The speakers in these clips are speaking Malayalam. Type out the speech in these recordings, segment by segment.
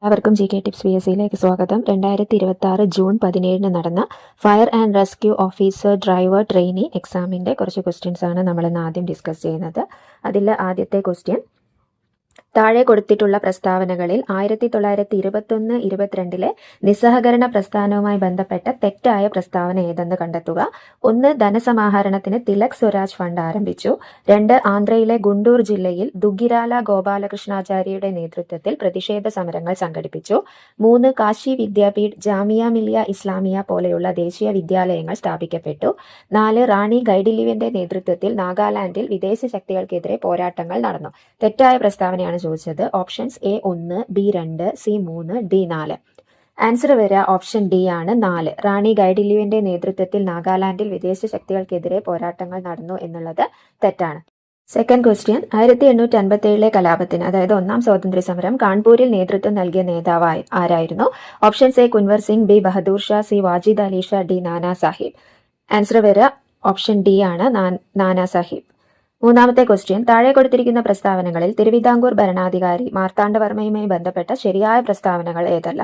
അവർക്കും G K tips P S സിയിലേക്ക് സ്വാഗതം. 2026 ജൂൺ 17 നടന്ന fire and rescue officer driver trainee എക്സാമിൻ്റെ കുറച്ച് ക്വസ്റ്റ്യൻസ് ആണ് നമ്മളിന്ന് ആദ്യം ഡിസ്കസ് ചെയ്യുന്നത്. അതിൽ ആദ്യത്തെ ക്വസ്റ്റ്യൻ, താഴെ കൊടുത്തിട്ടുള്ള പ്രസ്താവനകളിൽ 1921-22 നിസ്സഹകരണ പ്രസ്ഥാനവുമായി ബന്ധപ്പെട്ട തെറ്റായ പ്രസ്താവന ഏതെന്ന് കണ്ടെത്തുക. 1. ധനസമാഹരണത്തിന് തിലക് സ്വരാജ് ഫണ്ട് ആരംഭിച്ചു. 2. ആന്ധ്രയിലെ ഗുണ്ടൂർ ജില്ലയിൽ ദുഗ്ഗിരാല ഗോപാലകൃഷ്ണാചാര്യയുടെ നേതൃത്വത്തിൽ പ്രതിഷേധ സമരങ്ങൾ സംഘടിപ്പിച്ചു. 3. കാശി വിദ്യാപീഠ്, ജാമിയ മിലിയ ഇസ്ലാമിയ പോലെയുള്ള ദേശീയ വിദ്യാലയങ്ങൾ സ്ഥാപിക്കപ്പെട്ടു. 4. റാണി ഗൈഡിലിവിന്റെ നേതൃത്വത്തിൽ നാഗാലാൻഡിൽ വിദേശ ശക്തികൾക്കെതിരെ പോരാട്ടങ്ങൾ നടന്നു. തെറ്റായ പ്രസ്താവനയാണ് ചോദിച്ചത്. Options A 1, B 2, C 3, D 4. Answer വരിക ഓപ്ഷൻ ഡി ആണ് 4. റാണി ഗൈഡിലിവിന്റെ നേതൃത്വത്തിൽ നാഗാലാൻഡിൽ വിദേശ ശക്തികൾക്കെതിരെ പോരാട്ടങ്ങൾ നടന്നു എന്നുള്ളത് തെറ്റാണ്. സെക്കൻഡ് ക്വസ്റ്റ്യൻ, 1857 കലാപത്തിന്, അതായത് ഒന്നാം സ്വാതന്ത്ര്യ സമരം കാൺപൂരിൽ നേതൃത്വം നൽകിയ നേതാവ് ആരായിരുന്നു? Options A Kunwar Singh, B Bahadur Shah, C Wajid Ali Shah, D Nana Sahib. Answer വരിക ഓപ്ഷൻ ഡി ആണ് നാനാ സാഹിബ്. മൂന്നാമത്തെ ക്വസ്റ്റ്യൻ, താഴെ കൊടുത്തിരിക്കുന്ന പ്രസ്താവനകളിൽ തിരുവിതാംകൂർ ഭരണാധികാരി മാർത്താണ്ഡവർമ്മയുമായി ബന്ധപ്പെട്ട ശരിയായ പ്രസ്താവനകൾ ഏതല്ല?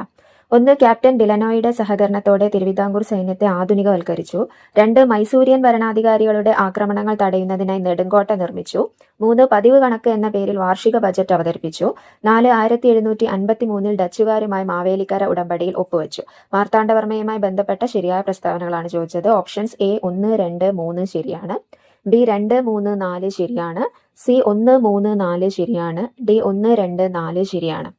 1. ക്യാപ്റ്റൻ ഡിലനോയുടെ സഹകരണത്തോടെ തിരുവിതാംകൂർ സൈന്യത്തെ ആധുനികവൽക്കരിച്ചു. 2. മൈസൂരിയൻ ഭരണാധികാരികളുടെ ആക്രമണങ്ങൾ തടയുന്നതിനായി നെടുങ്കോട്ട നിർമ്മിച്ചു. 3. പതിവ് കണക്ക് എന്ന പേരിൽ വാർഷിക ബജറ്റ് അവതരിപ്പിച്ചു. 4. 1753 ഡച്ചുകാരുമായി മാവേലിക്കര ഉടമ്പടിയിൽ ഒപ്പുവെച്ചു. മാർത്താണ്ഡവർമ്മയുമായി ബന്ധപ്പെട്ട ശരിയായ പ്രസ്താവനകളാണ് ചോദിച്ചത്. ഓപ്ഷൻസ് A 1, 2, 3 ശരിയാണ്. B 2, 3, 4 ശരിയാണ്. C 1, 3, 4 ശരിയാണ്. D 1, 2, 4 ശരിയാണ്.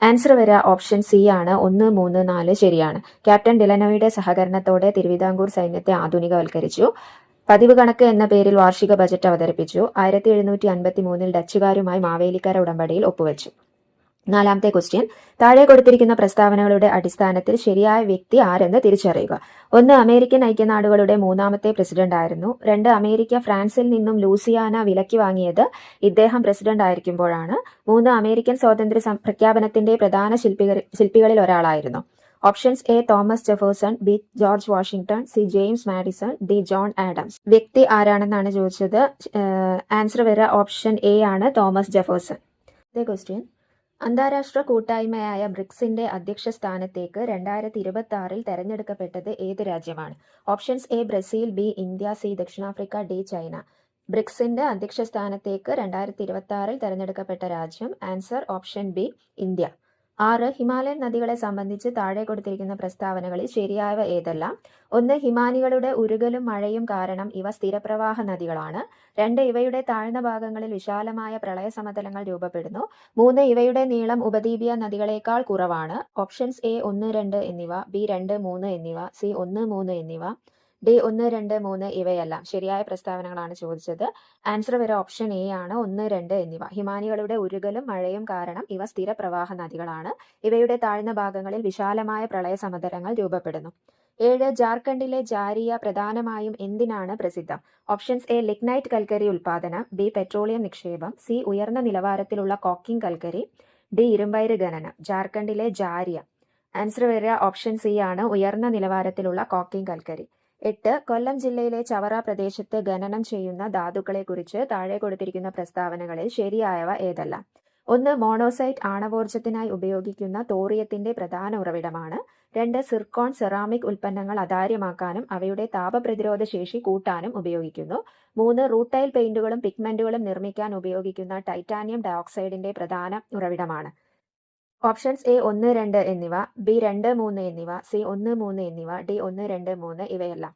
ആൻസർ വരിക ഓപ്ഷൻ സി ആണ് 1, 3, 4 ശരിയാണ്. ക്യാപ്റ്റൻ ഡിലനോയുടെ സഹകരണത്തോടെ തിരുവിതാംകൂർ സൈന്യത്തെ ആധുനികവൽക്കരിച്ചു. പതിവ് കണക്ക് എന്ന പേരിൽ വാർഷിക ബജറ്റ് അവതരിപ്പിച്ചു. 1753 ഡച്ചുകാരുമായി മാവേലിക്കര ഉടമ്പടിയിൽ ഒപ്പുവെച്ചു. നാലാമത്തെ ക്വസ്റ്റ്യൻ, താഴെ കൊടുത്തിരിക്കുന്ന പ്രസ്താവനകളുടെ അടിസ്ഥാനത്തിൽ ശരിയായ വ്യക്തി ആരെന്ന് തിരിച്ചറിയുക. 1. അമേരിക്കൻ ഐക്യനാടുകളുടെ 3ാമത്തെ പ്രസിഡന്റ് ആയിരുന്നു. 2. അമേരിക്ക ഫ്രാൻസിൽ നിന്നും ലൂസിയാന വിലയ്ക്ക് വാങ്ങിയത് ഇദ്ദേഹം പ്രസിഡന്റ് ആയിരിക്കുമ്പോഴാണ്. 3. അമേരിക്കൻ സ്വാതന്ത്ര്യ പ്രഖ്യാപനത്തിന്റെ പ്രധാന ശില്പികളിൽ ഒരാളായിരുന്നു. Options A Thomas Jefferson, B George Washington, C James Madison, D John Adams. വ്യക്തി ആരാണെന്നാണ് ചോദിച്ചത്. ആൻസർ വരിക ഓപ്ഷൻ A ആണ് തോമസ് ജെഫേഴ്സൺ. ക്വസ്റ്റ്യൻ, അന്താരാഷ്ട്ര കൂട്ടായ്മയായ ബ്രിക്സിന്റെ അധ്യക്ഷ സ്ഥാനത്തേക്ക് 2026 തെരഞ്ഞെടുക്കപ്പെട്ടത് ഏത് രാജ്യമാണ്? Options A Brazil, B India, C ദക്ഷിണാഫ്രിക്ക, D ചൈന. ബ്രിക്സിന്റെ അധ്യക്ഷ സ്ഥാനത്തേക്ക് 2026 തെരഞ്ഞെടുക്കപ്പെട്ട രാജ്യം. Answer option B India. 6. Himalayan നദികളെ സംബന്ധിച്ച് താഴെ കൊടുത്തിരിക്കുന്ന പ്രസ്താവനകളിൽ ശരിയായവ ഏതെല്ലാം? 1. ഹിമാനികളുടെ ഉരുകലും മഴയും കാരണം ഇവ സ്ഥിരപ്രവാഹ നദികളാണ്. 2. ഇവയുടെ താഴ്ന്ന ഭാഗങ്ങളിൽ വിശാലമായ പ്രളയ സമതലങ്ങൾ രൂപപ്പെടുന്നു. 3. ഇവയുടെ നീളം ഉപദ്വീപീയ നദികളേക്കാൾ കുറവാണ്. ഓപ്ഷൻസ് A 1, 2 എന്നിവ, B 2, 3 എന്നിവ, C 1, 3 എന്നിവ, D 1, 2, 3 ഇവയെല്ലാം. ശരിയായ പ്രസ്താവനകളാണ് ചോദിച്ചത്. ആൻസർ വരെ ഓപ്ഷൻ A ആണ് 1, 2 എന്നിവ. ഹിമാനികളുടെ ഉരുകലും മഴയും കാരണം ഇവ സ്ഥിരപ്രവാഹ നദികളാണ്. ഇവയുടെ താഴ്ന്ന ഭാഗങ്ങളിൽ വിശാലമായ പ്രളയ സമതലങ്ങൾ രൂപപ്പെടുന്നു. 7. ജാർഖണ്ഡിലെ ജാരിയ പ്രധാനമായും എന്തിനാണ് പ്രസിദ്ധം? ഓപ്ഷൻസ് A ലിഗ്നൈറ്റ് കൽക്കരി ഉൽപാദനം, B പെട്രോളിയം നിക്ഷേപം, C ഉയർന്ന നിലവാരത്തിലുള്ള കോക്കിംഗ് കൽക്കരി, D ഇരുമ്പയിര് ഖനനം. ജാർഖണ്ഡിലെ ജാരിയ. ആൻസർ വരിക ഓപ്ഷൻ C ആണ് ഉയർന്ന നിലവാരത്തിലുള്ള കോക്കിംഗ് കൽക്കരി. 8. കൊല്ലം ജില്ലയിലെ ചവറ പ്രദേശത്ത് ഖനനം ചെയ്യുന്ന ധാതുക്കളെക്കുറിച്ച് താഴെ കൊടുത്തിരിക്കുന്ന പ്രസ്താവനകളിൽ ശരിയായവ ഏതല്ല? 1. മോണോസൈറ്റ് ആണവോർജത്തിനായി ഉപയോഗിക്കുന്ന തോറിയത്തിന്റെ പ്രധാന ഉറവിടമാണ്. 2. സിർക്കോൺ സെറാമിക് ഉൽപ്പന്നങ്ങൾ അതാര്യമാക്കാനും അവയുടെ താപപ്രതിരോധ ശേഷി കൂട്ടാനും ഉപയോഗിക്കുന്നു. 3. റൂട്ടൈൽ പെയിന്റുകളും പിഗ്മെന്റുകളും നിർമ്മിക്കാൻ ഉപയോഗിക്കുന്ന ടൈറ്റാനിയം ഡയോക്സൈഡിന്റെ പ്രധാന ഉറവിടമാണ്. ഓപ്ഷൻസ് A 1, 2 എന്നിവ, B 2, 3 എന്നിവ, C 1, 3 എന്നിവ, D 1, 2, 3 ഇവയെല്ലാം.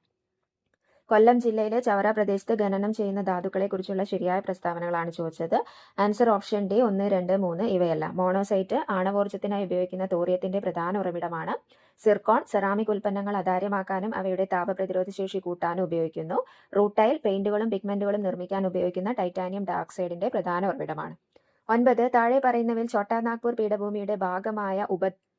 കൊല്ലം ജില്ലയിലെ ചവറ പ്രദേശത്ത് ഖനനം ചെയ്യുന്ന ധാതുക്കളെ കുറിച്ചുള്ള ശരിയായ പ്രസ്താവനകളാണ് ചോദിച്ചത്. ആൻസർ ഓപ്ഷൻ D 1, 2, 3 ഇവയെല്ലാം. മോണോസൈറ്റ് ആണവോർജത്തിനായി ഉപയോഗിക്കുന്ന തോറിയത്തിന്റെ പ്രധാന ഉറവിടമാണ്. സിർക്കോൺ സെറാമിക് ഉൽപ്പന്നങ്ങൾ അതാര്യമാക്കാനും അവയുടെ താപപ്രതിരോധ ശേഷി കൂട്ടാനും ഉപയോഗിക്കുന്നു. റൂട്ടൈൽ പെയിന്റുകളും പിഗ്മെന്റുകളും നിർമ്മിക്കാൻ ഉപയോഗിക്കുന്ന ടൈറ്റാനിയം ഡയോക്സൈഡിന്റെ പ്രധാന ഉറവിടമാണ്. 9. താഴെ പറയുന്നവയിൽ ഛോട്ടാ നാഗ്പൂർ പീഠഭൂമിയുടെ ഭാഗമായ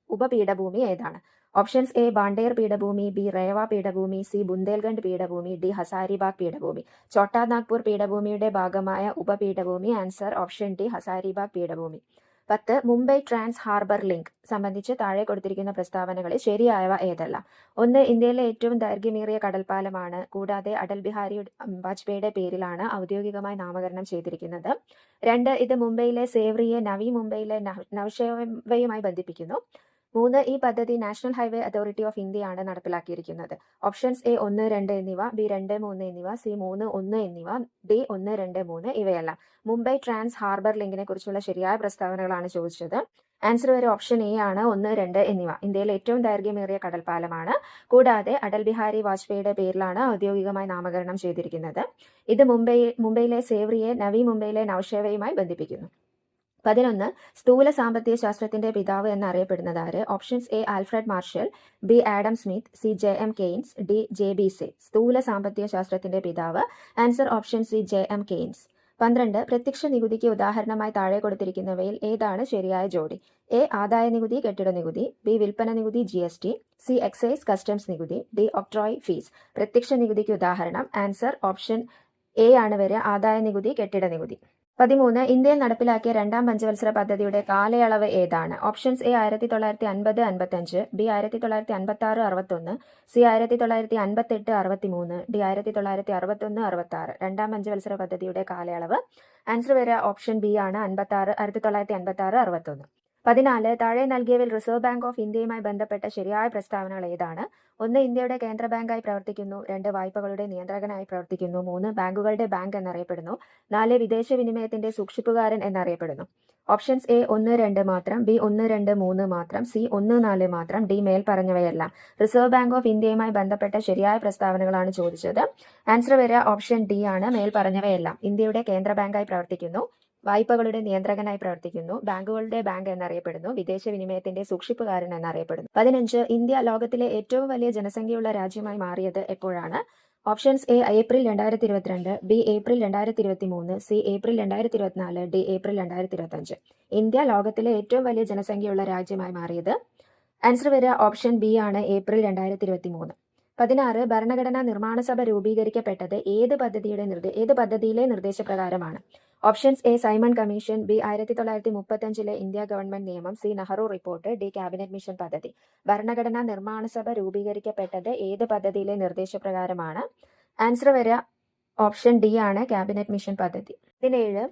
ഉപപീഠഭൂമി ഏതാണ്? ഓപ്ഷൻസ് A ബാണ്ടേർ പീഠഭൂമി, B റേവ പീഠഭൂമി, C ബുന്ദേൽഖണ്ഡ് പീഠഭൂമി, D ഹസാരിബാഗ് പീഠഭൂമി. ഛോട്ടാ നാഗ്പൂർ പീഠഭൂമിയുടെ ഭാഗമായ ഉപപീഠഭൂമി. ആൻസർ ഓപ്ഷൻ D ഹസാരിബാഗ് പീഠഭൂമി. 10 മുംബൈ ട്രാൻസ് ഹാർബർ ലിങ്ക് സംബന്ധിച്ച് താഴെ കൊടുത്തിരിക്കുന്ന പ്രസ്താവനകളിൽ ശരിയായവ ഏതെല്ലാം? 1. ഇന്ത്യയിലെ ഏറ്റവും ദൈർഘ്യമേറിയ കടൽപ്പാലമാണ്. കൂടാതെ അടൽ ബിഹാരി വാജ്പേയിയുടെ പേരിലാണ് ഔദ്യോഗികമായി നാമകരണം ചെയ്തിരിക്കുന്നത്. 2. ഇത് മുംബൈയിലെ സേവ്രിയെ നവി മുംബൈയിലെ നൌഷേവയുമായി ബന്ധിപ്പിക്കുന്നു. 3. ഈ പദ്ധതി നാഷണൽ ഹൈവേ അതോറിറ്റി ഓഫ് ഇന്ത്യയാണ് നടപ്പിലാക്കിയിരിക്കുന്നത്. ഓപ്ഷൻസ് എ 1, 2 എന്നിവ, ബി 2, 3 എന്നിവ, സി 3, 1 എന്നിവ, ഡി 1, 2, 3 ഇവയെല്ലാം. മുംബൈ ട്രാൻസ് ഹാർബർ ലിങ്കിനെ കുറിച്ചുള്ള ശരിയായ പ്രസ്താവനകളാണ് ചോദിച്ചത്. ആൻസർ വരെ ഓപ്ഷൻ എ ആണ് 1, 2 എന്നിവ. ഇന്ത്യയിലെ ഏറ്റവും ദൈർഘ്യമേറിയ കടൽപ്പാലമാണ്. കൂടാതെ അടൽ ബിഹാരി വാജ്പേയിയുടെ പേരിലാണ് ഔദ്യോഗികമായി നാമകരണം ചെയ്തിരിക്കുന്നത്. ഇത് മുംബൈയിലെ സേവ്രിയെ നവി മുംബൈയിലെ നൌഷേവയുമായി ബന്ധിപ്പിക്കുന്നു. 11. സ്ഥൂല സാമ്പത്തിക ശാസ്ത്രത്തിന്റെ പിതാവ് എന്നറിയപ്പെടുന്നത് ആര്? Options A Alfred Marshall, B Adam Smith, C J M. Keynes, D J B. Say. സ്ഥൂല സാമ്പത്തിക ശാസ്ത്രത്തിന്റെ പിതാവ്. Answer option C J M. Keynes. 12. പ്രത്യക്ഷ നികുതിക്ക് ഉദാഹരണമായി താഴെ കൊടുത്തിരിക്കുന്നവയിൽ ഏതാണ് ശരിയായ ജോഡി? എ ആദായ നികുതി കെട്ടിട നികുതി, ബി വിൽപ്പന നികുതി GST, സി എക്സൈസ് കസ്റ്റംസ് നികുതി, ഡി ഒക്ട്രോയ് ഫീസ്. പ്രത്യക്ഷ നികുതിക്ക് ഉദാഹരണം. ആൻസർ ഓപ്ഷൻ എ ആണ് വരിക, ആദായ നികുതി കെട്ടിട നികുതി. 13. ഇന്ത്യയിൽ നടപ്പിലാക്കിയ രണ്ടാം പഞ്ചവത്സര പദ്ധതിയുടെ കാലയളവ് ഏതാണ്? Options A 1950-55, B 1956-61, C 1958-63, D 1961-66. രണ്ടാം പഞ്ചവത്സര പദ്ധതിയുടെ കാലയളവ്. ആൻസർ വരിക ഓപ്ഷൻ ബി ആണ്, 1956-61. 14. താഴെ നൽകിയവയിൽ റിസർവ് ബാങ്ക് ഓഫ് ഇന്ത്യയുമായി ബന്ധപ്പെട്ട ശരിയായ പ്രസ്താവനകൾ ഏതാണ്? 1. ഇന്ത്യയുടെ കേന്ദ്ര ബാങ്കായി പ്രവർത്തിക്കുന്നു. 2. വായ്പകളുടെ നിയന്ത്രകനായി പ്രവർത്തിക്കുന്നു. 3. ബാങ്കുകളുടെ ബാങ്ക് എന്നറിയപ്പെടുന്നു. 4. വിദേശ വിനിമയത്തിന്റെ സൂക്ഷിപ്പുകാരൻ എന്നറിയപ്പെടുന്നു. ഓപ്ഷൻസ് എ 1, 2 മാത്രം, ബി 1, 2, 3 മാത്രം, സി 1, 4 മാത്രം, ഡി മേൽ പറഞ്ഞവയെല്ലാം. റിസർവ് ബാങ്ക് ഓഫ് ഇന്ത്യയുമായി ബന്ധപ്പെട്ട ശരിയായ പ്രസ്താവനകളാണ് ചോദിച്ചത്. ആൻസർ വരിക ഓപ്ഷൻ ഡി ആണ്, മേൽ പറഞ്ഞവയെല്ലാം. ഇന്ത്യയുടെ കേന്ദ്ര ബാങ്കായി പ്രവർത്തിക്കുന്നു, വായ്പകളുടെ നിയന്ത്രകനായി പ്രവർത്തിക്കുന്നു, ബാങ്കുകളുടെ ബാങ്ക് എന്നറിയപ്പെടുന്നു, വിദേശ വിനിമയത്തിന്റെ സൂക്ഷിപ്പുകാരൻ എന്നറിയപ്പെടുന്നു. 15. ഇന്ത്യ ലോകത്തിലെ ഏറ്റവും വലിയ ജനസംഖ്യയുള്ള രാജ്യമായി മാറിയത് എപ്പോഴാണ്? Options A April 2022, B April 2023, C April 2024, D April 2025. India ലോകത്തിലെ ഏറ്റവും വലിയ ജനസംഖ്യയുള്ള രാജ്യമായി മാറിയത്. ആൻസർ വരിക ഓപ്ഷൻ ബി ആണ്, ഏപ്രിൽ 2023. 16. ഭരണഘടനാ നിർമ്മാണ സഭ രൂപീകരിക്കപ്പെട്ടത് ഏത് പദ്ധതിയിലെ നിർദ്ദേശപ്രകാരമാണ്? Options A Simon commission, B 1935 India government നിയമം, C Nehru report, D cabinet mission പദ്ധതി. ഭരണഘടനാ നിർമ്മാണ സഭ രൂപീകരിക്കപ്പെട്ടത് ഏത് പദ്ധതിയിലെ നിർദ്ദേശപ്രകാരമാണ്? ആൻസർ വരിക ഓപ്ഷൻ ഡി ആണ്, ക്യാബിനറ്റ് മിഷൻ പദ്ധതി. 17.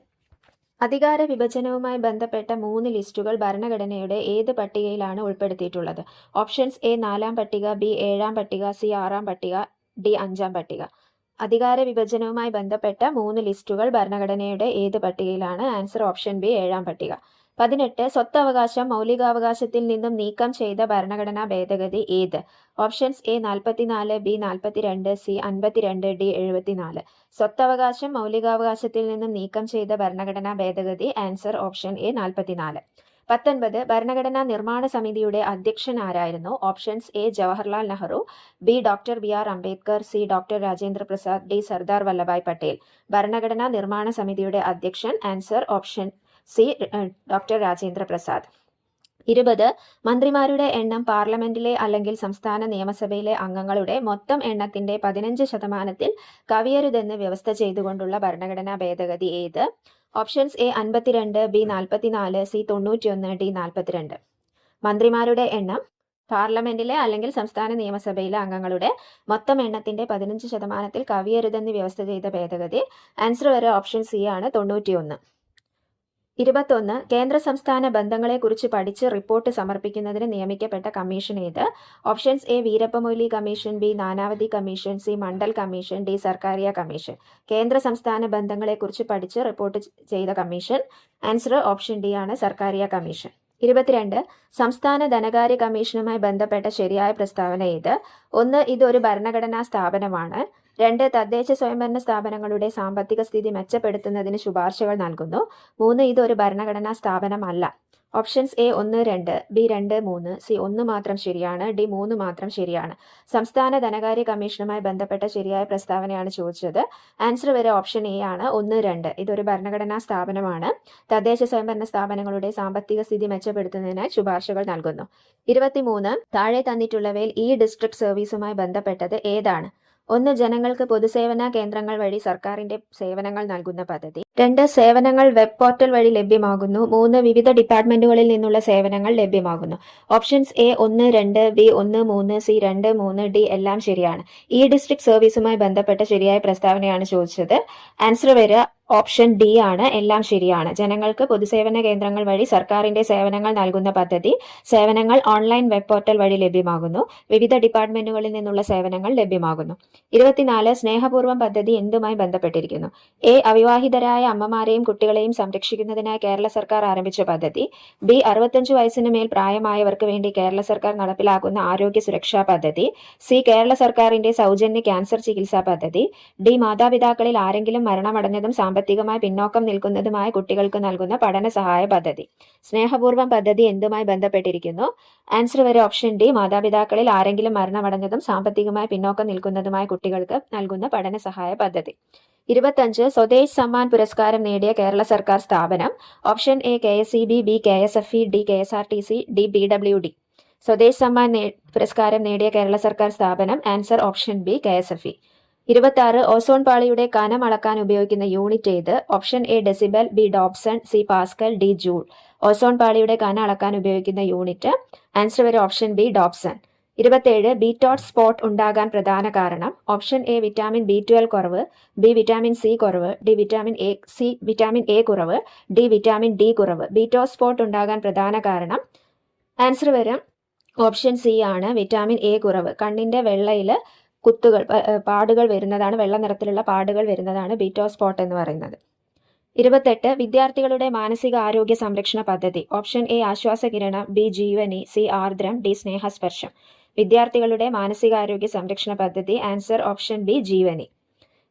അധികാര വിഭജനവുമായി ബന്ധപ്പെട്ട 3 ലിസ്റ്റുകൾ ഭരണഘടനയുടെ ഏത് പട്ടികയിലാണ് ഉൾപ്പെടുത്തിയിട്ടുള്ളത്? ഓപ്ഷൻസ് എ 4-ാം പട്ടിക, ബി 7-ാം പട്ടിക, സി 6-ാം പട്ടിക, ഡി 5-ാം പട്ടിക. അധികാര വിഭജനവുമായി ബന്ധപ്പെട്ട 3 ലിസ്റ്റുകൾ ഭരണഘടനയുടെ ഏത് പട്ടികയിലാണ്? ആൻസർ ഓപ്ഷൻ ബി 7-ാം പട്ടിക. 18. സ്വത്തവകാശം മൗലികാവകാശത്തിൽ നിന്നും നീക്കം ചെയ്ത ഭരണഘടനാ ഭേദഗതി ഏത്? Options A 44, B 42, C 52, D 74. സ്വത്തവകാശം മൗലികാവകാശത്തിൽ നിന്നും നീക്കം ചെയ്ത ഭരണഘടനാ ഭേദഗതി. Answer option A 44. 19. ഭരണഘടനാ നിർമ്മാണ സമിതിയുടെ അധ്യക്ഷൻ ആരായിരുന്നു? Options A Jawaharlal Nehru, B doctor BR Ambedkar, C doctor Rajendra Prasad, D Sardar Vallabhbhai Patel. ഭരണഘടനാ നിർമ്മാണ സമിതിയുടെ അധ്യക്ഷൻ. Answer option C doctor Rajendra Prasad. 20. മന്ത്രിമാരുടെ എണ്ണം പാർലമെന്റിലെ അല്ലെങ്കിൽ സംസ്ഥാന നിയമസഭയിലെ അംഗങ്ങളുടെ മൊത്തം എണ്ണത്തിന്റെ 15% കവിയരുതെന്ന് വ്യവസ്ഥ ചെയ്തുകൊണ്ടുള്ള ഭരണഘടനാ ഭേദഗതി ഏത്? Options A 52, B 44, C 91, D 42. മന്ത്രിമാരുടെ എണ്ണം പാർലമെന്റിലെ അല്ലെങ്കിൽ സംസ്ഥാന നിയമസഭയിലെ അംഗങ്ങളുടെ മൊത്തം എണ്ണത്തിന്റെ 15% കവിയരുതെന്ന് വ്യവസ്ഥ ചെയ്ത ഭേദഗതി. ആൻസർ വരെ ഓപ്ഷൻ സി ആണ്, 91. 21. കേന്ദ്ര സംസ്ഥാന ബന്ധങ്ങളെക്കുറിച്ച് പഠിച്ച് റിപ്പോർട്ട് സമർപ്പിക്കുന്നതിന് നിയമിക്കപ്പെട്ട കമ്മീഷൻ ഏത്? Options A Veerappa Moily commission, B Nanavati commission, C Mandal commission, D Sarkaria commission. കേന്ദ്ര സംസ്ഥാന ബന്ധങ്ങളെക്കുറിച്ച് പഠിച്ച് റിപ്പോർട്ട് ചെയ്ത കമ്മീഷൻ. ആൻസർ ഓപ്ഷൻ ഡി ആണ്, സർക്കാരിയ കമ്മീഷൻ. 22. സംസ്ഥാന ധനകാര്യ കമ്മീഷനുമായി ബന്ധപ്പെട്ട ശരിയായ പ്രസ്താവന ഏത്? 1. ഇതൊരു ഭരണഘടനാ സ്ഥാപനമാണ്. 2. തദ്ദേശ സ്വയംഭരണ സ്ഥാപനങ്ങളുടെ സാമ്പത്തിക സ്ഥിതി മെച്ചപ്പെടുത്തുന്നതിന് ശുപാർശകൾ നൽകുന്നു. 3. ഇതൊരു ഭരണഘടനാ സ്ഥാപനമല്ല. ഓപ്ഷൻസ് എ 1, 2, ബി 2, 3, സി 1 മാത്രം ശരിയാണ്, ഡി 3 മാത്രം ശരിയാണ്. സംസ്ഥാന ധനകാര്യ കമ്മീഷനുമായി ബന്ധപ്പെട്ട ശരിയായ പ്രസ്താവനയാണ് ചോദിച്ചത്. ആൻസർ വരെ ഓപ്ഷൻ എ ആണ്, 1, 2. ഇതൊരു ഭരണഘടനാ സ്ഥാപനമാണ്. തദ്ദേശ സ്വയംഭരണ സ്ഥാപനങ്ങളുടെ സാമ്പത്തിക സ്ഥിതി മെച്ചപ്പെടുത്തുന്നതിന് ശുപാർശകൾ നൽകുന്നു. 23. താഴെ തന്നിട്ടുള്ളവയിൽ ഈ ഡിസ്ട്രിക്ട് സർവീസുമായി ബന്ധപ്പെട്ടത് ഏതാണ്? 1. ജനങ്ങൾക്ക് പൊതുസേവന കേന്ദ്രങ്ങൾ വഴി സർക്കാരിന്റെ സേവനങ്ങൾ നൽകുന്ന പദ്ധതി. 2. സേവനങ്ങൾ വെബ് പോർട്ടൽ വഴി ലഭ്യമാകുന്നു. 3. വിവിധ ഡിപ്പാർട്ട്മെന്റുകളിൽ നിന്നുള്ള സേവനങ്ങൾ ലഭ്യമാകുന്നു. Options A 1, 2, B 1, 3, C 2, 3, D എല്ലാം ശരിയാണ്. ഈ ഡിസ്ട്രിക്ട് സർവീസുമായി ബന്ധപ്പെട്ട ശരിയായ പ്രസ്താവനയാണ് ചോദിച്ചത്. ആൻസർ വരിക ഓപ്ഷൻ ഡി ആണ്. എല്ലാം ശരിയാണ്. ജനങ്ങൾക്ക് പൊതുസേവന കേന്ദ്രങ്ങൾ വഴി സർക്കാരിന്റെ സേവനങ്ങൾ നൽകുന്ന പദ്ധതി. സേവനങ്ങൾ ഓൺലൈൻ വെബ് പോർട്ടൽ വഴി ലഭ്യമാകുന്നു. വിവിധ ഡിപ്പാർട്ട്മെന്റുകളിൽ നിന്നുള്ള സേവനങ്ങൾ ലഭ്യമാകുന്നു. 24. സ്നേഹപൂർവ്വം പദ്ധതി എന്തുമായി ബന്ധപ്പെട്ടിരിക്കുന്നു? എ. അവിവാഹിതരായ അമ്മമാരെയും കുട്ടികളെയും സംരക്ഷിക്കുന്നതിനായി കേരള സർക്കാർ ആരംഭിച്ച പദ്ധതി. ബി. 65 വയസ്സിന് മേൽ പ്രായമായവർക്ക് വേണ്ടി കേരള സർക്കാർ നടപ്പിലാക്കുന്ന ആരോഗ്യ സുരക്ഷാ പദ്ധതി. സി. കേരള സർക്കാരിന്റെ സൗജന്യ ക്യാൻസർ ചികിത്സാ പദ്ധതി. ഡി. മാതാപിതാക്കളിൽ ആരെങ്കിലും മരണമടഞ്ഞതും സാമ്പത്തികമായി പിന്നോക്കം നിൽക്കുന്നതുമായ കുട്ടികൾക്ക് നൽകുന്ന പഠന സഹായ പദ്ധതി. സ്നേഹപൂർവ്വം പദ്ധതി എന്തുമായി ബന്ധപ്പെട്ടിരിക്കുന്നു? ആൻസർ വരെ ഓപ്ഷൻ ഡി. മാതാപിതാക്കളിൽ ആരെങ്കിലും മരണമടഞ്ഞതും സാമ്പത്തികമായി പിന്നോക്കം നിൽക്കുന്നതുമായ കുട്ടികൾക്ക് നൽകുന്ന പഠന സഹായ പദ്ധതി. 25. സ്വദേശ് സമ്മാൻ പുരസ്കാരം നേടിയ കേരള സർക്കാർ സ്ഥാപനം. Option A KSEB, B KSFE, D KSRTC, D BWD. Swadesh Samman പുരസ്കാരം നേടിയ കേരള സർക്കാർ സ്ഥാപനം. Answer option B KSFE. 26. Ozone പാളിയുടെ കനം അളക്കാൻ ഉപയോഗിക്കുന്ന യൂണിറ്റ് ഏത്? Option A decibel, B Dobson, C pascal, D joule. Ozone പാളിയുടെ കനം അളക്കാൻ ഉപയോഗിക്കുന്ന യൂണിറ്റ്. ആൻസർ വരെ option B Dobson. 27. Bitot spot ഉണ്ടാകാൻ പ്രധാന കാരണം. ഓപ്ഷൻ എ വിറ്റാമിൻ B12 കുറവ്, ബി വിറ്റാമിൻ സി കുറവ്, ഡി വിറ്റാമിൻ എ കുറവ്, ഡി വിറ്റാമിൻ ഡി കുറവ്. ബീറ്റോട്ട് സ്പോട്ട് ഉണ്ടാകാൻ പ്രധാന കാരണം. ആൻസർ വരും ഓപ്ഷൻ സി ആണ്, വിറ്റാമിൻ എ കുറവ്. കണ്ണിന്റെ വെള്ളയിൽ പാടുകൾ വരുന്നതാണ്, വെള്ള നിറത്തിലുള്ള പാടുകൾ വരുന്നതാണ് ബീറ്റോ സ്പോട്ട് എന്ന് പറയുന്നത്. 28. വിദ്യാർത്ഥികളുടെ മാനസിക ആരോഗ്യ സംരക്ഷണ പദ്ധതി. Option A Aswasakiranam, B Jeevani, C Ardram, D Snehasparsham. വിദ്യാർത്ഥികളുടെ മാനസികാരോഗ്യ സംരക്ഷണ പദ്ധതി. Answer option B Jeevani.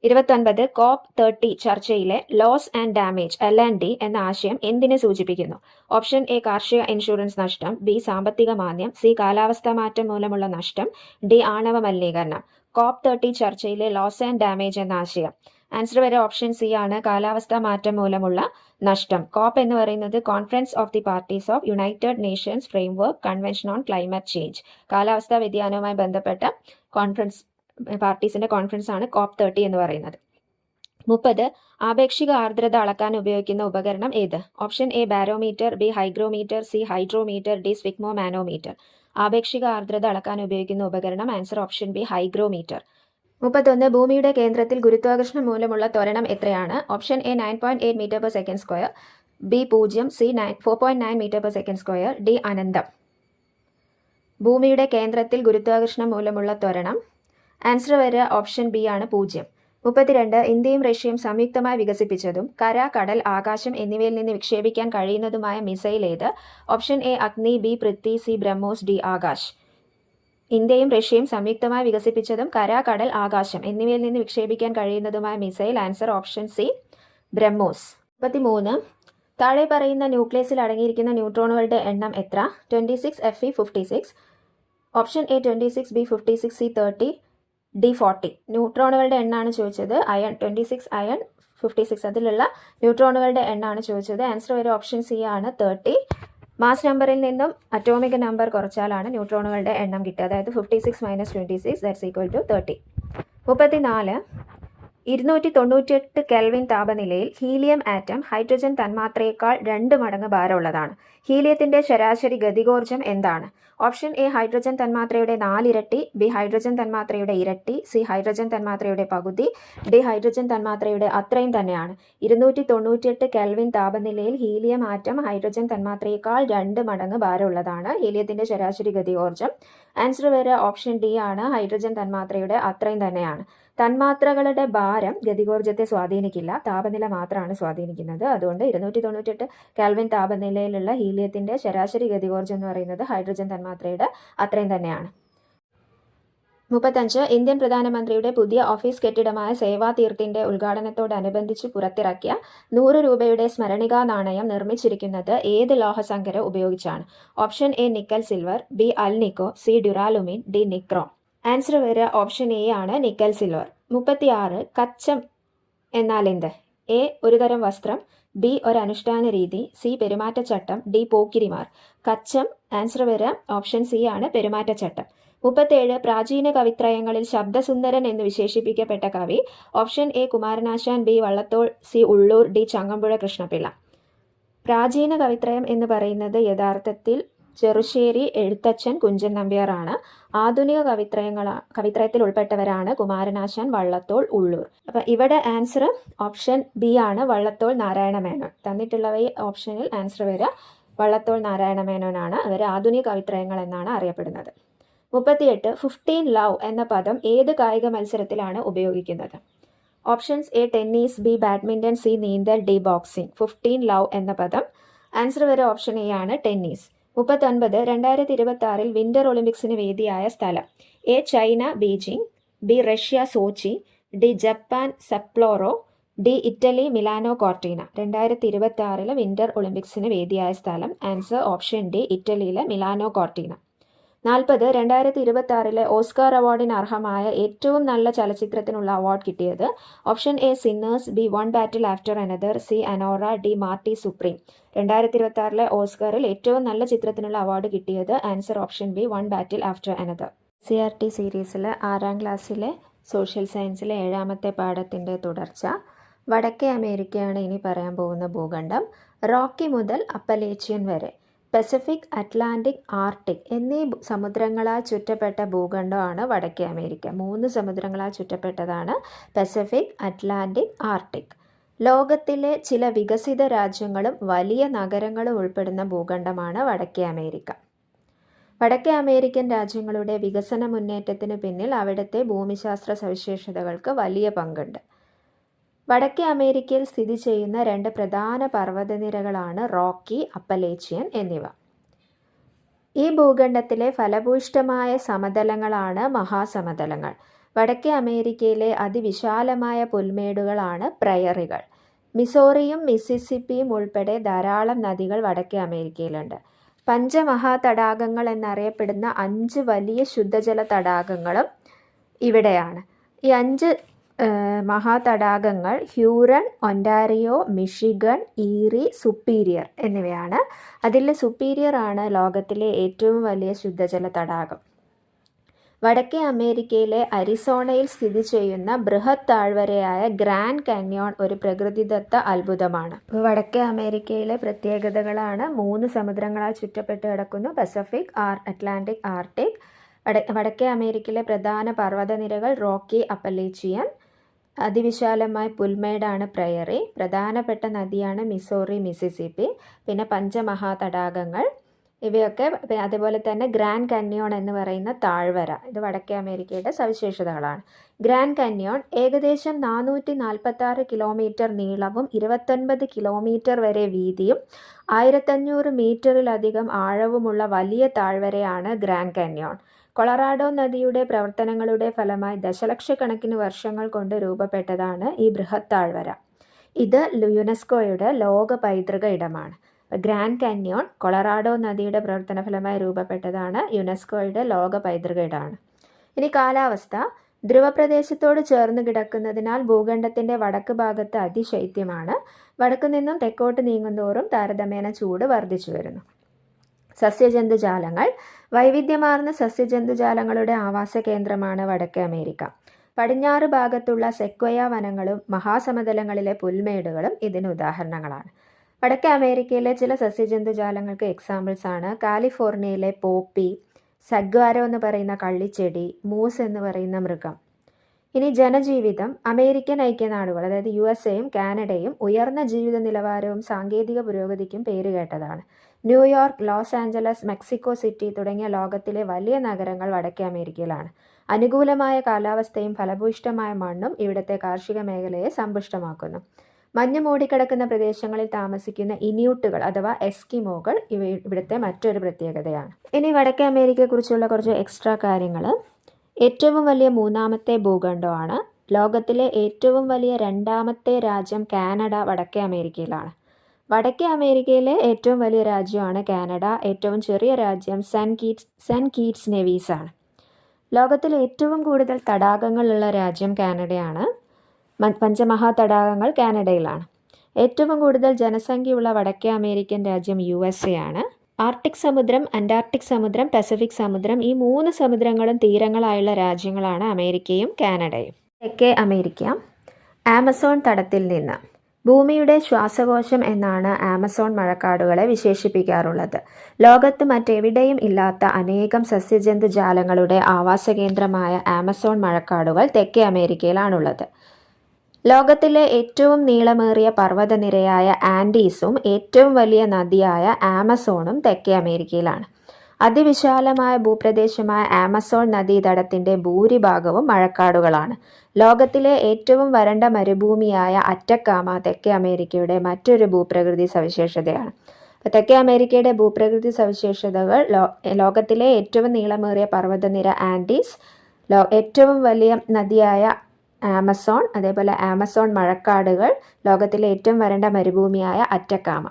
29. COP30 ചർച്ചയിലെ ലോസ് ആൻഡ് ഡാമേജ് LND എന്ന ആശയം എന്തിനെ സൂചിപ്പിക്കുന്നു? ഓപ്ഷൻ എ കാർഷിക ഇൻഷുറൻസ് നഷ്ടം, ബി സാമ്പത്തിക മാന്ദ്യം, സി കാലാവസ്ഥാ മാറ്റം മൂലമുള്ള നഷ്ടം, ഡി ആണവ മലിനീകരണം. COP30 ചർച്ചയിലെ ലോസ് ആൻഡ് ഡാമേജ് എന്ന ആശയം. ആൻസർ വരെ ഓപ്ഷൻ സി ആണ്, കാലാവസ്ഥാ മാറ്റം മൂലമുള്ള നഷ്ടം. കോപ്പ് എന്ന് പറയുന്നത് conference of the parties of United Nations framework convention on climate change. കാലാവസ്ഥാ വ്യതിയാനവുമായി ബന്ധപ്പെട്ട പാർട്ടീസിന്റെ കോൺഫറൻസ് ആണ് COP30 എന്ന് പറയുന്നത്. 30. ആപേക്ഷിക ആർദ്രത അളക്കാൻ ഉപയോഗിക്കുന്ന ഉപകരണം ഏത്? Option A barometer, B hygrometer, C hydrometer, D sphygmomanometer. ആപേക്ഷിക ആർദ്രത അളക്കാൻ ഉപയോഗിക്കുന്ന ഉപകരണം. Answer option B hygrometer. 31. ഭൂമിയുടെ കേന്ദ്രത്തിൽ ഗുരുത്വാകർഷണം മൂലമുള്ള ത്വരണം എത്രയാണ്? Option A 9.8 metre per second square, B 0, C 4.9 metre per second square, D അനന്തം. ഭൂമിയുടെ കേന്ദ്രത്തിൽ ഗുരുത്വാകർഷണം മൂലമുള്ള ത്വരണം. ആൻസർ വരെ ഓപ്ഷൻ ബി ആണ് 0. 32. ഇന്ത്യയും റഷ്യയും സംയുക്തമായി വികസിപ്പിച്ചതും കര, കടൽ, ആകാശം എന്നിവയിൽ നിന്ന് വിക്ഷേപിക്കാൻ കഴിയുന്നതുമായ മിസൈൽ ഏത്? Option A Agni, B Prithvi, C BrahMos, D Akash. ഇന്ത്യയും റഷ്യയും സംയുക്തമായി വികസിപ്പിച്ചതും കര, കടൽ, ആകാശം എന്നിവയിൽ നിന്ന് വിക്ഷേപിക്കാൻ കഴിയുന്നതുമായ missile. Answer option C BrahMos. 33. താഴെ പറയുന്ന ന്യൂക്ലിയസിൽ അടങ്ങിയിരിക്കുന്ന ന്യൂട്രോണുകളുടെ എണ്ണം എത്ര? 26, Fe 56. Option A 26, B 56, C 30, D 40. ന്യൂട്രോണുകളുടെ എണ്ണമാണ് ചോദിച്ചത്. അയൺ 26, അയൺ 56 അതിലുള്ള ന്യൂട്രോണുകളുടെ എണ്ണമാണ് ചോദിച്ചത്. ആൻസർ വരെ ഓപ്ഷൻ സി ആണ് 30. മാസ് നമ്പറിൽ നിന്നും അറ്റോമിക് നമ്പർ കുറച്ചാലാണ് ന്യൂട്രോണുകളുടെ എണ്ണം കിട്ടുക. അതായത് 56 - 26 ദാറ്റ്സ് ഈക്വൽ ടു 30. 34. 298 കെൽവിൻ താപനിലയിൽ ഹീലിയം ആറ്റം ഹൈഡ്രജൻ തന്മാത്രയേക്കാൾ 2 മടങ്ങ് ഭാരമുള്ളതാണ്. ഹീലിയത്തിന്റെ ശരാശരി ഗതികോർജ്ജം എന്താണ്? ഓപ്ഷൻ എ ഹൈഡ്രജൻ തന്മാത്രയുടെ 4 ഇരട്ടി, ബി ഹൈഡ്രജൻ തന്മാത്രയുടെ ഇരട്ടി, സി ഹൈഡ്രജൻ തന്മാത്രയുടെ പകുതി, ഡി ഹൈഡ്രജൻ തന്മാത്രയുടെ അത്രയും തന്നെയാണ്. 298 കെൽവിൻ താപനിലയിൽ ഹീലിയം ആറ്റം ഹൈഡ്രജൻ തന്മാത്രയേക്കാൾ 2 മടങ്ങ് ഭാരമുള്ളതാണ്. ഹീലിയത്തിന്റെ ശരാശരി ഗതികോർജ്ജം. ആൻസർ വരെ ഓപ്ഷൻ ഡി ആണ്, ഹൈഡ്രജൻ തന്മാത്രയുടെ അത്രയും തന്നെയാണ്. തന്മാത്രകളുടെ ഭാരം ഗതികോർജ്ജത്തെ സ്വാധീനിക്കില്ല, താപനില മാത്രമാണ് സ്വാധീനിക്കുന്നത്. അതുകൊണ്ട് 298 കെൽവിൻ താപനിലയിലുള്ള ഹീലിയത്തിന്റെ ശരാശരി ഗതികോർജ്ജം എന്ന് പറയുന്നത് ഹൈഡ്രജൻ തന്മാത്രയുടെ അത്രയും തന്നെയാണ്. 35. ഇന്ത്യൻ പ്രധാനമന്ത്രിയുടെ പുതിയ ഓഫീസ് കെട്ടിടമായ സേവാ തീർത്തിന്റെ ഉദ്ഘാടനത്തോടനുബന്ധിച്ച് പുറത്തിറക്കിയ 100 രൂപയുടെ സ്മരണികാ നാണയം നിർമ്മിച്ചിരിക്കുന്നത് ഏത് ലോഹസങ്കര ഉപയോഗിച്ചാണ്? Option A nickel silver, B alnico, C duralumin, D nichrome. Answer വരിക ഓപ്ഷൻ എ ആണ്, നിക്കൽ സിൽവർ. 36. കച്ചം എന്നാൽ എന്ത്? എ ഒരു തരം വസ്ത്രം, ബി ഒരു അനുഷ്ഠാന രീതി, സി പെരുമാറ്റച്ചട്ടം, ഡി പോക്കിരിമാർ. കച്ചം. ആൻസർ വരിക ഓപ്ഷൻ സി ആണ്, പെരുമാറ്റച്ചട്ടം. 37 പ്രാചീന കവിത്രയങ്ങളിൽ ശബ്ദസുന്ദരൻ എന്ന് വിശേഷിപ്പിക്കപ്പെട്ട കവി. Option A Kumaranasan, B Vallathol, C Ulloor, D Changampuzha Krishnapillai. പ്രാചീന കവിത്രയം എന്ന് പറയുന്നത് യഥാർത്ഥത്തിൽ ചെറുശ്ശേരി എഴുത്തച്ഛൻ കുഞ്ചൻ നമ്പ്യാറാണ്. ആധുനിക കവിത്രയത്തിൽ ഉൾപ്പെട്ടവരാണ് കുമാരനാശാൻ, വള്ളത്തോൾ, ഉള്ളൂർ. അപ്പം ഇവിടെ ആൻസർ ഓപ്ഷൻ ബി ആണ്, വള്ളത്തോൾ നാരായണ മേനോൻ. തന്നിട്ടുള്ളവ ഈ ഓപ്ഷനിൽ ആൻസർ വരിക വള്ളത്തോൾ നാരായണ മേനോനാണ്. അവർ ആധുനിക കവിത്രയങ്ങൾ എന്നാണ് അറിയപ്പെടുന്നത്. 38 15 ലവ് എന്ന പദം ഏത് കായിക മത്സരത്തിലാണ് ഉപയോഗിക്കുന്നത്? Options A tennis, B badminton, C നീന്തൽ, ഡി ബോക്സിംഗ്. 15 ലവ് എന്ന പദം ആൻസർ വരെ ഓപ്ഷൻ എ ആണ്, ടെന്നീസ്. 39 2026 വിന്റർ ഒളിമ്പിക്സിന് വേദിയായ സ്ഥലം. A China Beijing, B Russia Sochi, D Japan Sapporo, D Italy Milano Cortina. 2026 winter ഒളിമ്പിക്സിന് വേദിയായ സ്ഥലം. ആൻസർ ഓപ്ഷൻ ഡി, ഇറ്റലിയിലെ മിലാനോ കോർട്ടീന. 40 2026 ഓസ്കാർ അവാർഡിന് അർഹമായ ഏറ്റവും നല്ല ചലച്ചിത്രത്തിനുള്ള അവാർഡ് കിട്ടിയത്. Option A Sinners, B one battle after another, C Anora, D Marty Supreme. 2026 ഓസ്കാറിൽ ഏറ്റവും നല്ല ചിത്രത്തിനുള്ള അവാർഡ് കിട്ടിയത്. Answer option B, one battle after another. CRT series 6ാം ക്ലാസ്സിലെ സോഷ്യൽ സയൻസിലെ 7ാമത്തെ പാഠത്തിൻ്റെ തുടർച്ച. വടക്കേ അമേരിക്കയാണ് ഇനി പറയാൻ പോകുന്ന ഭൂഖണ്ഡം. റോക്കി മുതൽ അപ്പലേച്ചിയൻ വരെ, പസഫിക്, അറ്റ്ലാന്റിക്, ആർട്ടിക് എന്നീ സമുദ്രങ്ങളാൽ ചുറ്റപ്പെട്ട ഭൂഖണ്ഡമാണ് വടക്കേ അമേരിക്ക. 3 സമുദ്രങ്ങളാൽ ചുറ്റപ്പെട്ടതാണ് പസഫിക്, അറ്റ്ലാന്റിക്, ആർട്ടിക്. ലോകത്തിലെ ചില വികസിത രാജ്യങ്ങളും വലിയ നഗരങ്ങളും ഉൾപ്പെടുന്ന ഭൂഖണ്ഡമാണ് വടക്കേ അമേരിക്ക. വടക്കേ അമേരിക്കൻ രാജ്യങ്ങളുടെ വികസന മുന്നേറ്റത്തിന് പിന്നിൽ അവിടുത്തെ ഭൂമിശാസ്ത്ര സവിശേഷതകൾക്ക് വലിയ പങ്കുണ്ട്. വടക്കേ അമേരിക്കയിൽ സ്ഥിതി ചെയ്യുന്ന 2 പ്രധാന പർവ്വതനിരകളാണ് റോക്കി, അപ്പലേച്ചിയൻ എന്നിവ. ഈ ഭൂഖണ്ഡത്തിലെ ഫലഭൂയിഷ്ഠമായ സമതലങ്ങളാണ് മഹാസമതലങ്ങൾ. വടക്കേ അമേരിക്കയിലെ അതിവിശാലമായ പുൽമേടുകളാണ് പ്രയറികൾ. മിസോറിയും മിസിസിപ്പിയും ഉൾപ്പെടെ ധാരാളം നദികൾ വടക്കേ അമേരിക്കയിലുണ്ട്. പഞ്ചമഹാതടാകങ്ങൾ എന്നറിയപ്പെടുന്ന 5 വലിയ ശുദ്ധജല തടാകങ്ങളും ഇവിടെയാണ്. ഈ 5 മഹാതടാകങ്ങൾ ഹ്യൂറൺ, ഒൻറ്റാറിയോ, മിഷിഗൺ, ഈറി, സുപ്പീരിയർ എന്നിവയാണ്. അതിൽ സുപ്പീരിയർ ആണ് ലോകത്തിലെ ഏറ്റവും വലിയ ശുദ്ധജല തടാകം. വടക്കേ അമേരിക്കയിലെ അരിസോണയിൽ സ്ഥിതി ചെയ്യുന്ന ബൃഹത് താഴ്വരയായ ഗ്രാൻഡ് കാന്യോൺ ഒരു പ്രകൃതിദത്ത അത്ഭുതമാണ്. വടക്കേ അമേരിക്കയിലെ പ്രത്യേകതകളാണ് 3 സമുദ്രങ്ങളാൽ ചുറ്റപ്പെട്ട് കിടക്കുന്നു: പസഫിക്, അറ്റ്ലാന്റിക്, ആർട്ടിക്. വടക്കേ അമേരിക്കയിലെ പ്രധാന പർവ്വതനിരകൾ റോക്കി, അപ്പലേച്ചിയൻ. അതിവിശാലമായ പുൽമേടാണ് പ്രയറി. പ്രധാനപ്പെട്ട നദിയാണ് മിസോറി, മിസിസിപ്പി. പിന്നെ പഞ്ചമഹാതടാകങ്ങൾ ഇവയൊക്കെ. അതുപോലെ തന്നെ ഗ്രാൻഡ് കാന്യോൺ എന്ന് പറയുന്ന താഴ്വര, ഇത് വടക്കേ അമേരിക്കയുടെ സവിശേഷതകളാണ്. ഗ്രാൻഡ് കാന്യോൺ ഏകദേശം 446 കിലോമീറ്റർ നീളവും 29 കിലോമീറ്റർ വരെ വീതിയും 1500 മീറ്ററിലധികം ആഴവുമുള്ള വലിയ താഴ്വരയാണ് ഗ്രാൻഡ് കാന്യോൺ. കൊളറാഡോ നദിയുടെ പ്രവർത്തനങ്ങളുടെ ഫലമായി ദശലക്ഷക്കണക്കിന് വർഷങ്ങൾ കൊണ്ട് രൂപപ്പെട്ടതാണ് ഈ ബൃഹത് താഴ്വര. ഇത് യുനെസ്കോയുടെ ലോക പൈതൃക ഇടമാണ്. ഗ്രാൻഡ് കാന്യോൺ കൊളറാഡോ നദിയുടെ പ്രവർത്തന ഫലമായി രൂപപ്പെട്ടതാണ്, യുനെസ്കോയുടെ ലോക പൈതൃക ഇടമാണ്. ഇനി കാലാവസ്ഥ. ധ്രുവപ്രദേശത്തോട് ചേർന്ന് കിടക്കുന്നതിനാൽ ഭൂഖണ്ഡത്തിൻ്റെ വടക്ക് ഭാഗത്ത് അതിശൈത്യമാണ്. വടക്കു നിന്നും തെക്കോട്ട് നീങ്ങുന്തോറും താരതമ്യേന ചൂട് വർദ്ധിച്ചു വരുന്നു. സസ്യജന്തുജാലങ്ങൾ. വൈവിധ്യമാർന്ന സസ്യജന്തുജാലങ്ങളുടെ ആവാസ കേന്ദ്രമാണ് വടക്കേ അമേരിക്ക. പടിഞ്ഞാറ് ഭാഗത്തുള്ള സെക്വയ വനങ്ങളും മഹാസമതലങ്ങളിലെ പുൽമേടുകളും ഇതിന് ഉദാഹരണങ്ങളാണ്. വടക്കേ അമേരിക്കയിലെ ചില സസ്യജന്തുജാലങ്ങൾക്ക് എക്സാമ്പിൾസ് ആണ് കാലിഫോർണിയയിലെ പോപ്പി, സഗ്വാരോ എന്ന് പറയുന്ന കള്ളിച്ചെടി, മൂസ് എന്ന് പറയുന്ന മൃഗം. ഇനി ജനജീവിതം. അമേരിക്കൻ ഐക്യനാടുകൾ അതായത് USA-യും കാനഡയും ഉയർന്ന ജീവിത നിലവാരവും സാങ്കേതിക പുരോഗതിക്കും പേരുകേട്ടതാണ്. New York, Los Angeles, Mexico city തുടങ്ങിയ ലോകത്തിലെ വലിയ നഗരങ്ങൾ വടക്കേ അമേരിക്കയിലാണ്. അനുകൂലമായ കാലാവസ്ഥയും ഫലഭൂയിഷ്ഠമായ മണ്ണും ഇവിടുത്തെ കാർഷിക മേഖലയെ സമ്പുഷ്ടമാക്കുന്നു. മഞ്ഞ് മൂടിക്കിടക്കുന്ന പ്രദേശങ്ങളിൽ താമസിക്കുന്ന ഇന്യൂട്ടുകൾ അഥവാ എസ്കിമോകൾ ഇവിടുത്തെ മറ്റൊരു പ്രത്യേകതയാണ്. ഇനി വടക്കേ അമേരിക്കയെക്കുറിച്ചുള്ള കുറച്ച് എക്സ്ട്രാ കാര്യങ്ങൾ. ഏറ്റവും വലിയ 3ാമത്തെ ഭൂഖണ്ഡമാണ്. ലോകത്തിലെ ഏറ്റവും വലിയ 2ാമത്തെ രാജ്യം കാനഡ വടക്കേ അമേരിക്കയിലാണ്. വടക്കേ അമേരിക്കയിലെ ഏറ്റവും വലിയ രാജ്യമാണ് കാനഡ. ഏറ്റവും ചെറിയ രാജ്യം സെന്റ് കീറ്റ്സ് നെവീസ് ആണ്. ലോകത്തിൽ ഏറ്റവും കൂടുതൽ തടാകങ്ങളുള്ള രാജ്യം കാനഡയാണ്. പഞ്ചമഹാതടാകങ്ങൾ കാനഡയിലാണ്. ഏറ്റവും കൂടുതൽ ജനസംഖ്യയുള്ള വടക്കേ അമേരിക്കൻ രാജ്യം USA ആണ്. ആർട്ടിക് സമുദ്രം, അന്റാർട്ടിക് സമുദ്രം, പസഫിക് സമുദ്രം ഈ 3 സമുദ്രങ്ങളും തീരങ്ങളായുള്ള രാജ്യങ്ങളാണ് അമേരിക്കയും കാനഡയും. തെക്കേ അമേരിക്ക. ആമസോൺ തടത്തിൽ നിന്ന്. ഭൂമിയുടെ ശ്വാസകോശം എന്നാണ് ആമസോൺ മഴക്കാടുകളെ വിശേഷിപ്പിക്കാറുള്ളത്. ലോകത്ത് മറ്റെവിടെയും ഇല്ലാത്ത അനേകം സസ്യജന്തുജാലങ്ങളുടെ ആവാസകേന്ദ്രമായ ആമസോൺ മഴക്കാടുകൾ തെക്കേ അമേരിക്കയിലാണുള്ളത്. ലോകത്തിലെ ഏറ്റവും നീളമേറിയ പർവ്വതനിരയായ ആൻഡീസും ഏറ്റവും വലിയ നദിയായ ആമസോണും തെക്കേ അമേരിക്കയിലാണ്. അതിവിശാലമായ ഭൂപ്രദേശമായ ആമസോൺ നദീതടത്തിൻ്റെ ഭൂരിഭാഗവും മഴക്കാടുകളാണ്. ലോകത്തിലെ ഏറ്റവും വരണ്ട മരുഭൂമിയായ അറ്റക്കാമ തെക്കേ അമേരിക്കയുടെ മറ്റൊരു ഭൂപ്രകൃതി സവിശേഷതയാണ്. തെക്കേ അമേരിക്കയുടെ ഭൂപ്രകൃതി സവിശേഷതകൾ ലോകത്തിലെ ഏറ്റവും നീളമേറിയ പർവ്വതനിര ആൻഡീസ്, ഏറ്റവും വലിയ നദിയായ ആമസോൺ, അതേപോലെ ആമസോൺ മഴക്കാടുകൾ, ലോകത്തിലെ ഏറ്റവും വരണ്ട മരുഭൂമിയായ അറ്റക്കാമ.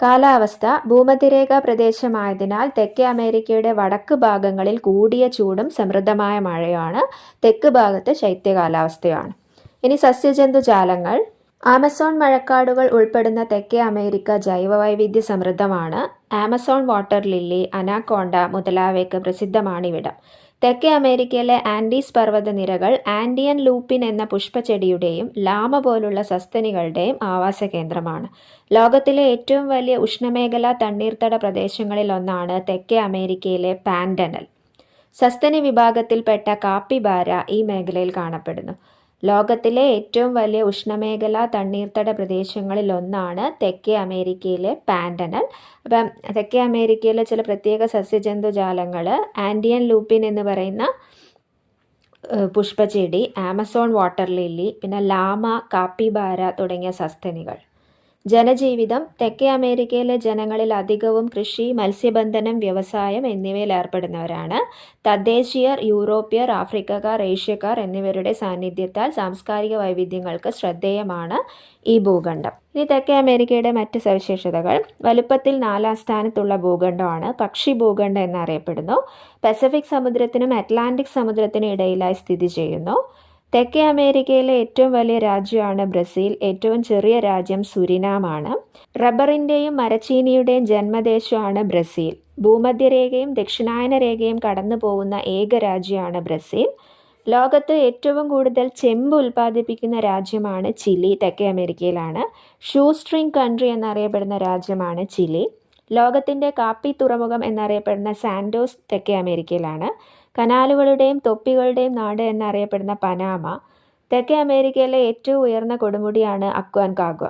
കാലാവസ്ഥ. ഭൂമധ്യരേഖാ പ്രദേശമായതിനാൽ തെക്കേ അമേരിക്കയുടെ വടക്ക് ഭാഗങ്ങളിൽ കൂടിയ ചൂടും സമൃദ്ധമായ മഴയുമാണ്. തെക്ക് ഭാഗത്ത് ശൈത്യ കാലാവസ്ഥയാണ്. ഇനി സസ്യജന്തുജാലങ്ങൾ. ആമസോൺ മഴക്കാടുകൾ ഉൾപ്പെടുന്ന തെക്കേ അമേരിക്ക ജൈവവൈവിധ്യ സമൃദ്ധമാണ്. ആമസോൺ വാട്ടർ ലില്ലി, അനാക്കോണ്ട മുതലായവയ്ക്ക് പ്രസിദ്ധമാണിവിടം. തെക്കേ അമേരിക്കയിലെ ആൻഡീസ് പർവ്വതനിരകൾ ആൻഡിയൻ ലൂപ്പിൻ എന്ന പുഷ്പച്ചെടിയുടെയും ലാമ പോലുള്ള സസ്തനികളുടെയും ആവാസ കേന്ദ്രമാണ്. ലോകത്തിലെ ഏറ്റവും വലിയ ഉഷ്ണമേഖലാ തണ്ണീർത്തട പ്രദേശങ്ങളിൽ ഒന്നാണ് തെക്കേ അമേരിക്കയിലെ പാൻഡനൽ. സസ്തനി വിഭാഗത്തിൽപ്പെട്ട കാപ്പിബാര ഈ മേഖലയിൽ കാണപ്പെടുന്നു. ലോകത്തിലെ ഏറ്റവും വലിയ ഉഷ്ണമേഖലാ തണ്ണീർത്തട പ്രദേശങ്ങളിൽ ഒന്നാണ് തെക്കേ അമേരിക്കയിലെ പാൻഡനൽ. അപ്പം തെക്കേ അമേരിക്കയിലെ ചില പ്രത്യേക സസ്യജന്തുജാലങ്ങൾ ആൻഡിയൻ ലൂപ്പിൻ എന്ന് പറയുന്ന പുഷ്പചെടി, ആമസോൺ വാട്ടർ ലില്ലി, പിന്നെ ലാമ, കാപ്പിബാര തുടങ്ങിയ സസ്തനികൾ. ജനജീവിതം. തെക്കേ അമേരിക്കയിലെ ജനങ്ങളിൽ അധികവും കൃഷി, മത്സ്യബന്ധനം, വ്യവസായം എന്നിവയിൽ ഏർപ്പെടുന്നവരാണ്. തദ്ദേശീയർ, യൂറോപ്യർ, ആഫ്രിക്കക്കാർ, ഏഷ്യക്കാർ എന്നിവരുടെ സാന്നിധ്യത്താൽ സാംസ്കാരിക വൈവിധ്യങ്ങൾക്ക് ശ്രദ്ധേയമാണ് ഈ ഭൂഖണ്ഡം. ഇനി തെക്കേ അമേരിക്കയുടെ മറ്റ് സവിശേഷതകൾ. വലുപ്പത്തിൽ 4ാം സ്ഥാനത്തുള്ള ഭൂഖണ്ഡമാണ്. പക്ഷി ഭൂഖണ്ഡം എന്നറിയപ്പെടുന്നു. പസഫിക് സമുദ്രത്തിനും അറ്റ്ലാന്റിക് സമുദ്രത്തിനും ഇടയിലായി സ്ഥിതി ചെയ്യുന്നു. തെക്കേ അമേരിക്കയിലെ ഏറ്റവും വലിയ രാജ്യമാണ് ബ്രസീൽ. ഏറ്റവും ചെറിയ രാജ്യം സുരിനാമാണ്. റബ്ബറിൻ്റെയും മരച്ചീനിയുടെയും ജന്മദേശമാണ് ബ്രസീൽ. ഭൂമധ്യരേഖയും ദക്ഷിണായന രേഖയും കടന്നു പോകുന്ന ഏക രാജ്യമാണ് ബ്രസീൽ. ലോകത്ത് ഏറ്റവും കൂടുതൽ ചെമ്പ് ഉൽപ്പാദിപ്പിക്കുന്ന രാജ്യമാണ് ചിലി, തെക്കേ അമേരിക്കയിലാണ്. ഷൂ സ്ട്രിംഗ് കൺട്രി എന്നറിയപ്പെടുന്ന രാജ്യമാണ് ചിലി. ലോകത്തിൻ്റെ കാപ്പി തുറമുഖം എന്നറിയപ്പെടുന്ന സാൻഡോസ് തെക്കേ അമേരിക്കയിലാണ്. കനാലുകളുടെയും തൊപ്പികളുടെയും നാട് എന്നറിയപ്പെടുന്ന പനാമ. തെക്കേ അമേരിക്കയിലെ ഏറ്റവും ഉയർന്ന കൊടുമുടിയാണ് അക്വാൻകാഗ്വ.